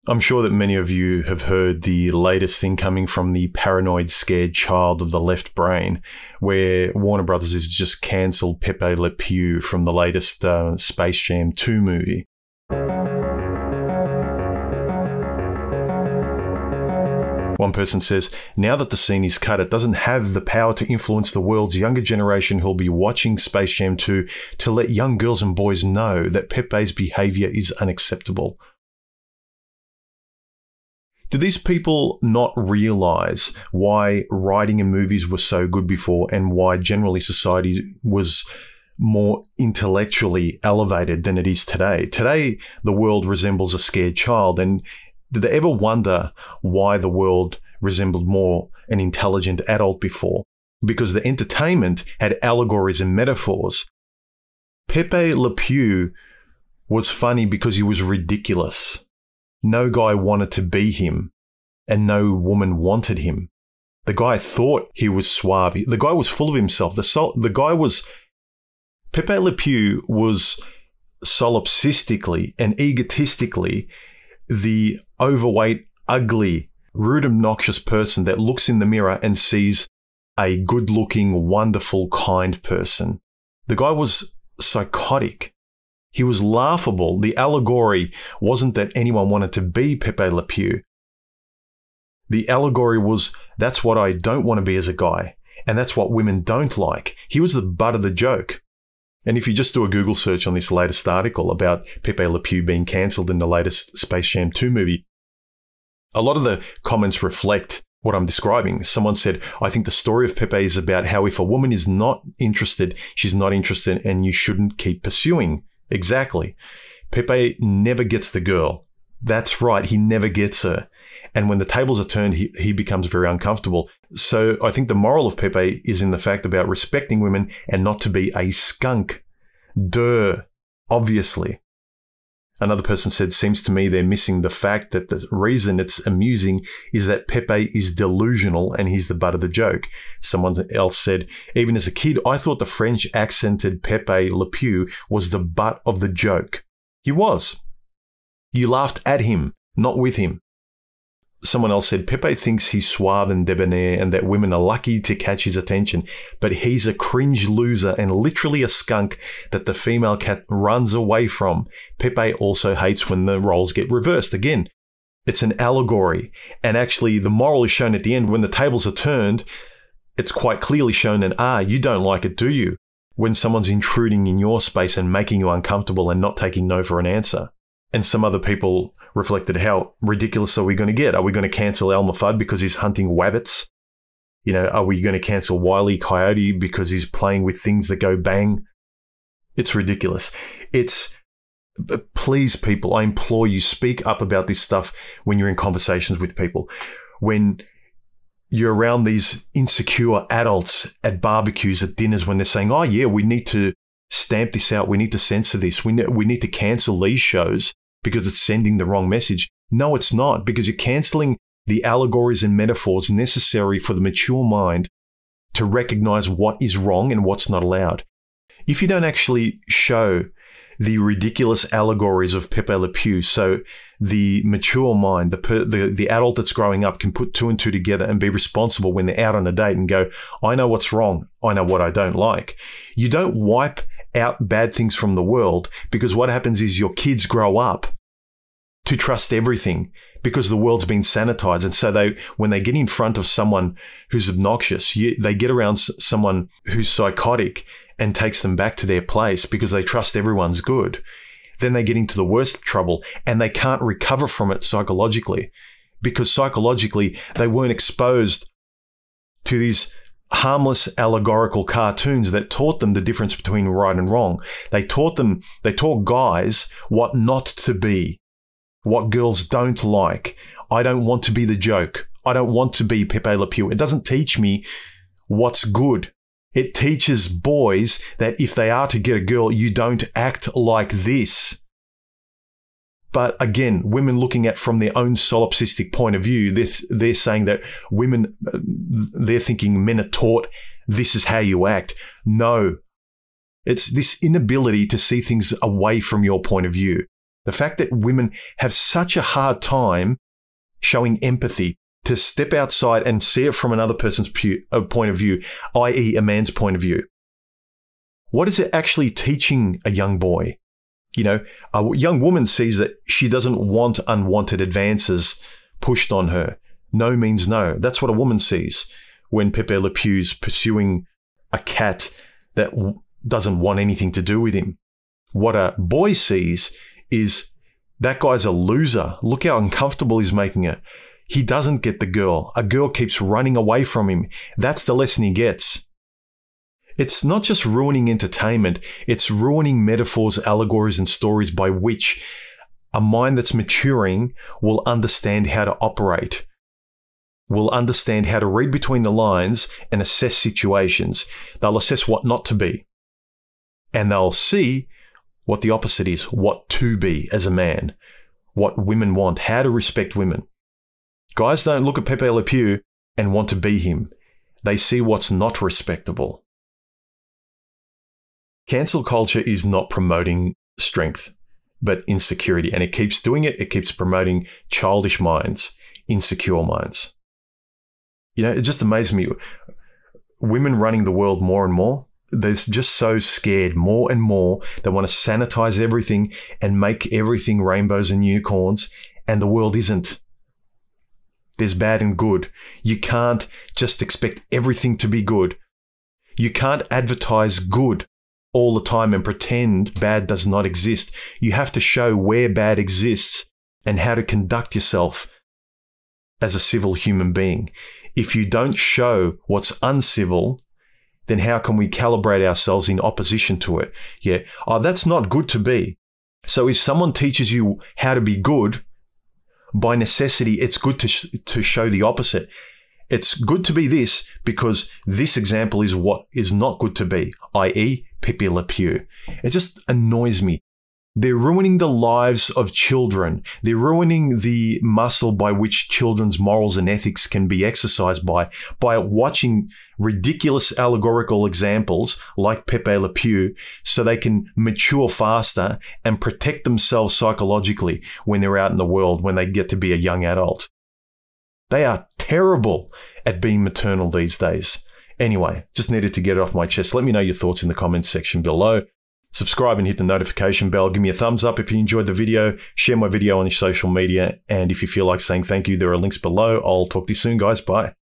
I'm sure that many of you have heard the latest thing coming from the paranoid, scared child of the left brain, where Warner Brothers has just cancelled Pepe Le Pew from the latest Space Jam 2 movie. One person says, now that the scene is cut, it doesn't have the power to influence the world's younger generation who'll be watching Space Jam 2 to let young girls and boys know that Pepe's behaviour is unacceptable. Do these people not realise why writing in movies was so good before and why generally society was more intellectually elevated than it is today? Today, the world resembles a scared child, and did they ever wonder why the world resembled more an intelligent adult before? Because the entertainment had allegories and metaphors. Pepe Le Pew was funny because he was ridiculous. No guy wanted to be him, and no woman wanted him. The guy thought he was suave. The guy was full of himself. Pepe Le Pew was solipsistically and egotistically the overweight, ugly, rude, obnoxious person that looks in the mirror and sees a good-looking, wonderful, kind person. The guy was psychotic. He was laughable. The allegory wasn't that anyone wanted to be Pepe Le Pew. The allegory was, that's what I don't want to be as a guy, and that's what women don't like. He was the butt of the joke. And if you just do a Google search on this latest article about Pepe Le Pew being cancelled in the latest Space Jam 2 movie, a lot of the comments reflect what I'm describing. Someone said, I think the story of Pepe is about how if a woman is not interested, she's not interested and you shouldn't keep pursuing. Exactly. Pepe never gets the girl. That's right, he never gets her. And when the tables are turned, he becomes very uncomfortable. So I think the moral of Pepe is in the fact about respecting women and not to be a skunk. Duh. Obviously. Another person said, seems to me they're missing the fact that the reason it's amusing is that Pepe is delusional and he's the butt of the joke. Someone else said, even as a kid, I thought the French accented Pepe Le Pew was the butt of the joke. He was. You laughed at him, not with him. Someone else said, Pepe thinks he's suave and debonair and that women are lucky to catch his attention, but he's a cringe loser and literally a skunk that the female cat runs away from. Pepe also hates when the roles get reversed. Again, it's an allegory. And actually, the moral is shown at the end. When the tables are turned, it's quite clearly shown that, you don't like it, do you? When someone's intruding in your space and making you uncomfortable and not taking no for an answer. And some other people reflected, how ridiculous are we going to get? Are we going to cancel Elmer Fudd because he's hunting wabbits? You know, are we going to cancel Wile E. Coyote because he's playing with things that go bang? It's ridiculous. Please, people, I implore you, speak up about this stuff when you're in conversations with people. When you're around these insecure adults at barbecues, at dinners, when they're saying, oh yeah, we need to stamp this out, we need to censor this, we need to cancel these shows because it's sending the wrong message. No, it's not, because you're cancelling the allegories and metaphors necessary for the mature mind to recognize what is wrong and what's not allowed. If you don't actually show the ridiculous allegories of Pepe Le Pew, so the mature mind, the adult that's growing up can put two and two together and be responsible when they're out on a date and go, I know what's wrong, I know what I don't like. You don't wipe out bad things from the world, because what happens is your kids grow up to trust everything because the world's been sanitized. And so when they get in front of someone who's obnoxious, they get around someone who's psychotic and takes them back to their place because they trust everyone's good. Then they get into the worst trouble and they can't recover from it psychologically, because psychologically they weren't exposed to these harmless allegorical cartoons that taught them the difference between right and wrong. They taught guys what not to be, what girls don't like. I don't want to be the joke. I don't want to be Pepe Le Pew. It doesn't teach me what's good. It teaches boys that if they are to get a girl, you don't act like this. But again, women looking at from their own solipsistic point of view, they're saying that women, they're thinking men are taught this is how you act. No, it's this inability to see things away from your point of view. The fact that women have such a hard time showing empathy, to step outside and see it from another person's point of view, i.e. a man's point of view. What is it actually teaching a young boy? You know, a young woman sees that she doesn't want unwanted advances pushed on her. No means no. That's what a woman sees when Pepe Le Pew's pursuing a cat that doesn't want anything to do with him. What a boy sees is that guy's a loser. Look how uncomfortable he's making it. He doesn't get the girl. A girl keeps running away from him. That's the lesson he gets. It's not just ruining entertainment. It's ruining metaphors, allegories, and stories by which a mind that's maturing will understand how to operate, will understand how to read between the lines and assess situations. They'll assess what not to be. And they'll see what the opposite is, what to be as a man, what women want, how to respect women. Guys don't look at Pepe Le Pew and want to be him. They see what's not respectable. Cancel culture is not promoting strength, but insecurity. And it keeps doing it. It keeps promoting childish minds, insecure minds. You know, it just amazes me. Women running the world more and more, they're just so scared more and more. They want to sanitize everything and make everything rainbows and unicorns. And the world isn't. There's bad and good. You can't just expect everything to be good. You can't advertise good all the time and pretend bad does not exist. You have to show where bad exists and how to conduct yourself as a civil human being. If you don't show what's uncivil, then how can we calibrate ourselves in opposition to it? Yeah, oh, that's not good to be. So if someone teaches you how to be good, by necessity, it's good to show the opposite. It's good to be this because this example is what is not good to be, i.e. Pepe Le Pew. It just annoys me. They're ruining the lives of children. They're ruining the muscle by which children's morals and ethics can be exercised by watching ridiculous allegorical examples like Pepe Le Pew so they can mature faster and protect themselves psychologically when they're out in the world, when they get to be a young adult. They are terrible at being maternal these days. Anyway, just needed to get it off my chest. Let me know your thoughts in the comments section below. Subscribe and hit the notification bell. Give me a thumbs up if you enjoyed the video. Share my video on your social media. And if you feel like saying thank you, there are links below. I'll talk to you soon, guys. Bye.